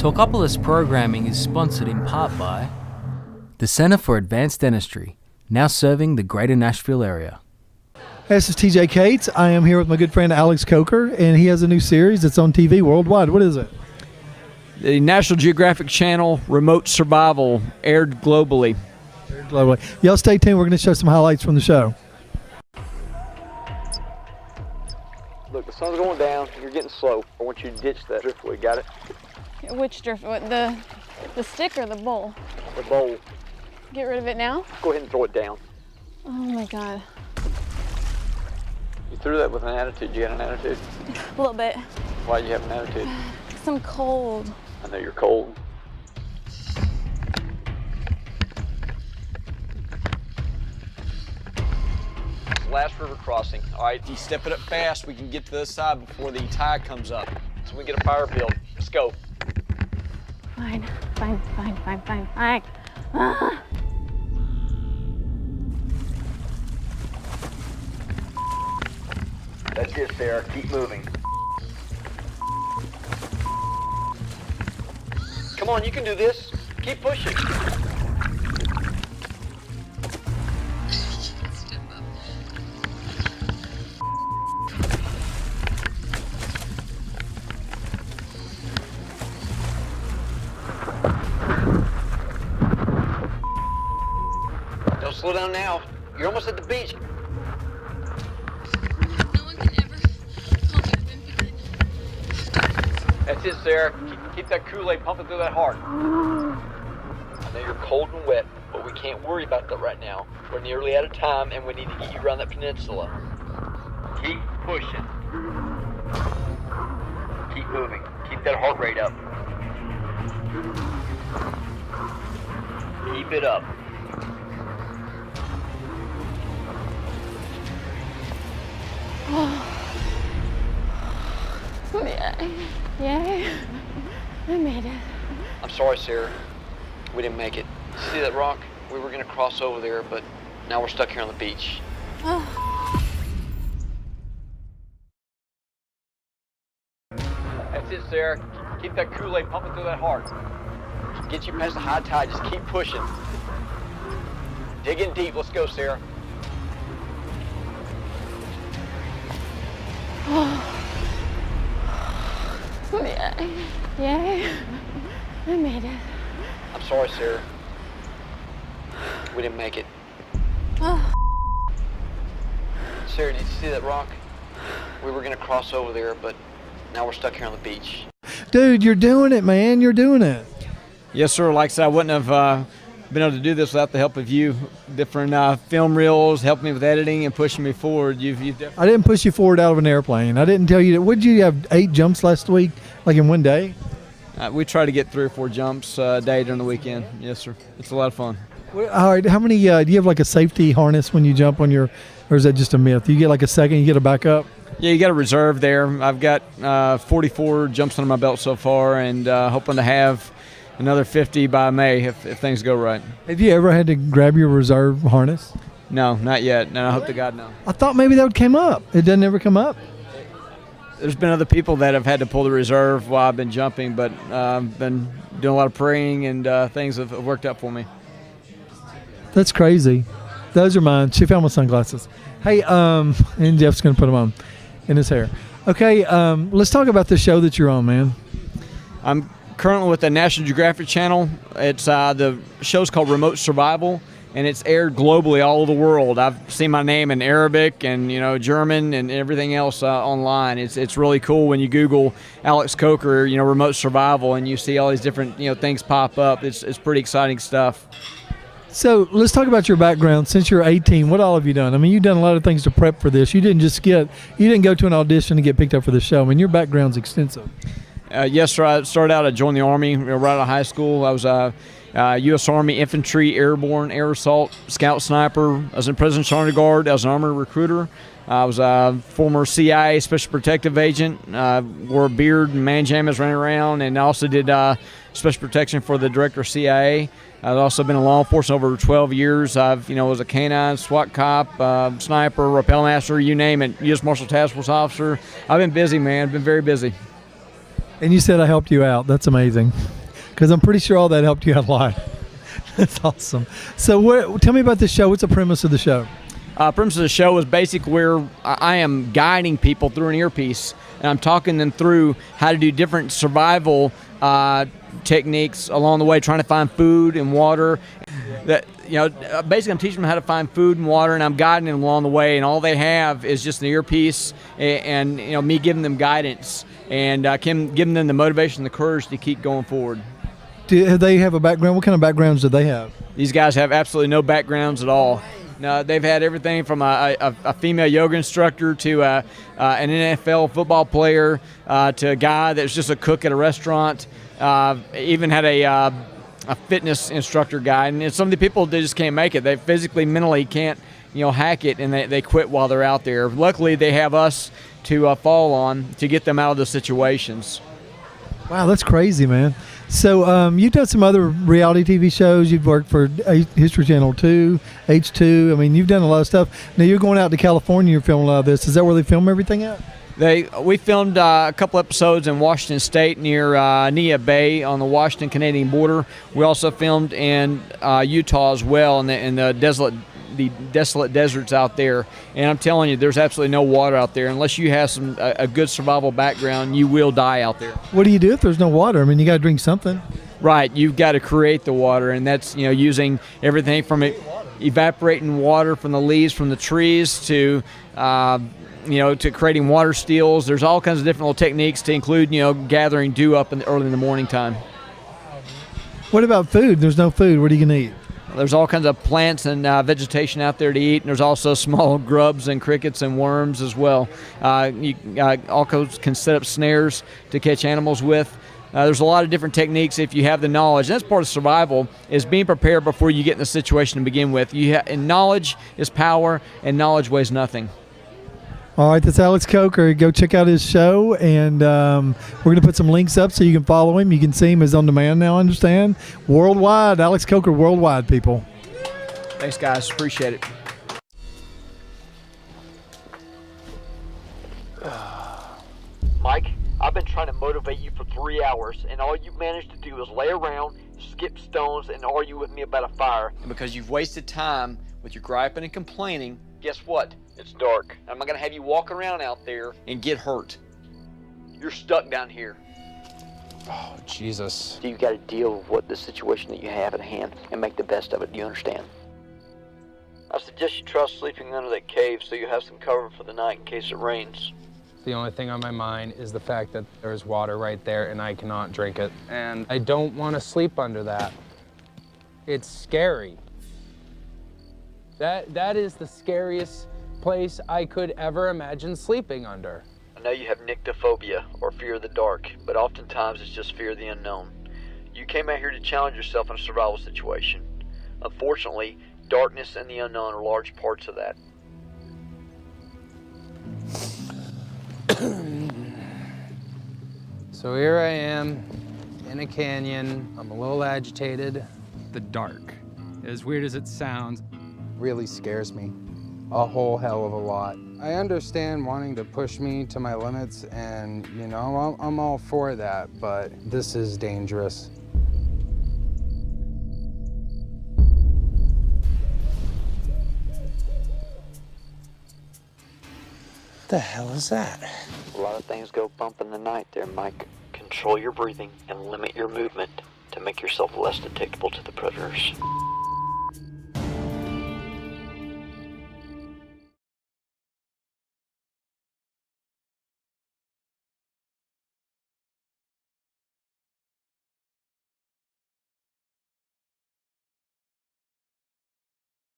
Talkapolis programming is sponsored in part by the Center for Advanced Dentistry, now serving the greater Nashville area. Hey, this is TJ Cates. I am here with my good friend Alex Coker, and he has a new series that's on TV worldwide. What is it? The National Geographic channel, Remote Survival, aired globally. Y'all stay tuned. We're going to show some highlights from the show. Look, the sun's going down. You're getting slow. I want you to ditch that driftwood. Got it? Which driftwood? The stick or the bowl? The bowl. Get rid of it now? Go ahead and throw it down. Oh my God. You threw that with an attitude. You got an attitude? A little bit. Why do you have an attitude? Because I'm cold. I know you're cold. Last river crossing. All right, if you step it up fast, we can get to the other side before the tide comes up. So we get a fire build. Let's go. Fine. Ah. That's it, Sarah. Keep moving. Come on, you can do this. Keep pushing. Don't slow down now. You're almost at the beach. No one can ever call me Infantry. That's it, Sarah. Keep that Kool-Aid pumping through that heart. I know you're cold and wet, but we can't worry about that right now. We're nearly out of time, and we need to get you around that peninsula. Keep pushing. Keep moving. Keep that heart rate up. Keep it up. Yeah. I made it. I'm sorry, Sarah. We didn't make it. See that rock? We were going to cross over there, but now we're stuck here on the beach. That's it, Sarah. Keep that Kool-Aid pumping through that heart. Get you past the high tide. Just keep pushing. Dig in deep. Let's go, Sarah. Yeah. I made it. I'm sorry, Sarah. We didn't make it. Sarah, did you see that rock? We were going to cross over there, but now we're stuck here on the beach. Dude, you're doing it, man. You're doing it. Yes, sir. Like I said, I wouldn't have been able to do this without the help of you. Different film reels, helping me with editing and pushing me forward. You've definitely... I didn't push you forward out of an airplane. I didn't tell you that. What did you have, 8 jumps last week, like in one day? We try to get 3 or 4 jumps a day during the weekend. Yes, sir. It's a lot of fun. All right. How many, do you have like a safety harness when you jump on your, or is that just a myth? You get like a second, you get a backup? Yeah, you got a reserve there. I've got 44 jumps under my belt so far, and hoping to have another 50 by May if things go right. Have you ever had to grab your reserve harness? No, not yet. And I hope to God no. I thought maybe that would come up. It doesn't ever come up. There's been other people that have had to pull the reserve while I've been jumping, but I've been doing a lot of praying, and things have worked out for me. That's crazy. Those are mine. She found my sunglasses. Hey, and Jeff's going to put them on in his hair. Okay, let's talk about the show that you're on, man. I'm currently with the National Geographic channel. It's the show's called Remote Survival, and it's aired globally all over the world. I've seen my name in Arabic and German and everything else online. It's really cool when you Google Alex Coker, Remote Survival, and you see all these different things pop up. It's pretty exciting stuff. So let's talk about your background. Since you're 18, what all have you done? I mean, you've done a lot of things to prep for this. You didn't go to an audition to get picked up for the show. I mean, your background's extensive. Yes, sir. I started out, I joined the Army right out of high school. I was U.S. Army Infantry, Airborne, Air Assault, Scout Sniper. I was in President's Honor Guard. I was an Army recruiter. I was a former CIA Special Protective Agent. Wore a beard and man jammies running around, and I also did special protection for the Director of CIA. I've also been in law enforcement over 12 years. I've, was a canine, SWAT cop, sniper, rappel master, you name it, U.S. Marshal Task Force officer. I've been busy, man. I've been very busy. And you said I helped you out. That's amazing. Because I'm pretty sure all that helped you out a lot. That's awesome. So tell me about the show. What's the premise of the show? Premise of the show is basically where I am guiding people through an earpiece, and I'm talking them through how to do different survival techniques along the way, trying to find food and water. Basically I'm teaching them how to find food and water, and I'm guiding them along the way, and all they have is just an earpiece and me giving them guidance and giving them the motivation and the courage to keep going forward. Do they have a background? What kind of backgrounds do they have? These guys have absolutely no backgrounds at all. No, they've had everything from a female yoga instructor to an NFL football player to a guy that was just a cook at a restaurant. Even had a fitness instructor guy. And some of the people, they just can't make it. They physically, mentally can't hack it, and they quit while they're out there. Luckily, they have us to fall on to get them out of those situations. Wow, that's crazy, man. So you've done some other reality TV shows. You've worked for History Channel 2, H2. I mean, you've done a lot of stuff. Now you're going out to California. You're filming a lot of this. Is that where they film everything at? We filmed a couple episodes in Washington State near Nia Bay on the Washington-Canadian border. We also filmed in Utah as well in the desolate deserts out there. And I'm telling you, there's absolutely no water out there. Unless you have a good survival background, you will die out there. What do you do if there's no water? I mean, you got to drink something. Right, you've got to create the water, and that's using everything from evaporating water from the leaves from the trees to to creating water steels. There's all kinds of different little techniques to include gathering dew up early in the morning time. What about food? There's no food. What are you gonna eat? There's all kinds of plants and vegetation out there to eat, and there's also small grubs and crickets and worms as well. You also can set up snares to catch animals with. There's a lot of different techniques if you have the knowledge. And that's part of survival, is being prepared before you get in the situation to begin with. And knowledge is power, and knowledge weighs nothing. All right, that's Alex Coker. Go check out his show, and we're going to put some links up so you can follow him. You can see him as on demand now, I understand. Worldwide, Alex Coker worldwide, people. Thanks, guys. Appreciate it. Mike, I've been trying to motivate you for 3 hours, and all you've managed to do is lay around, skip stones, and argue with me about a fire. And because you've wasted time with your griping and complaining, Guess what? It's dark. I'm not going to have you walk around out there and get hurt. You're stuck down here. Oh, Jesus. So you got to deal with the situation that you have at hand and make the best of it. Do you understand? I suggest you try sleeping under that cave so you have some cover for the night in case it rains. The only thing on my mind is the fact that there's water right there and I cannot drink it. And I don't want to sleep under that. It's scary. That is the scariest place I could ever imagine sleeping under. I know you have nyctophobia, or fear of the dark, but oftentimes it's just fear of the unknown. You came out here to challenge yourself in a survival situation. Unfortunately, darkness and the unknown are large parts of that. So here I am in a canyon. I'm a little agitated. The dark, as weird as it sounds, Really scares me a whole hell of a lot. I understand wanting to push me to my limits, and I'm all for that, but this is dangerous. The hell is that? A lot of things go bump in the night there, Mike. Control your breathing and limit your movement to make yourself less detectable to the predators.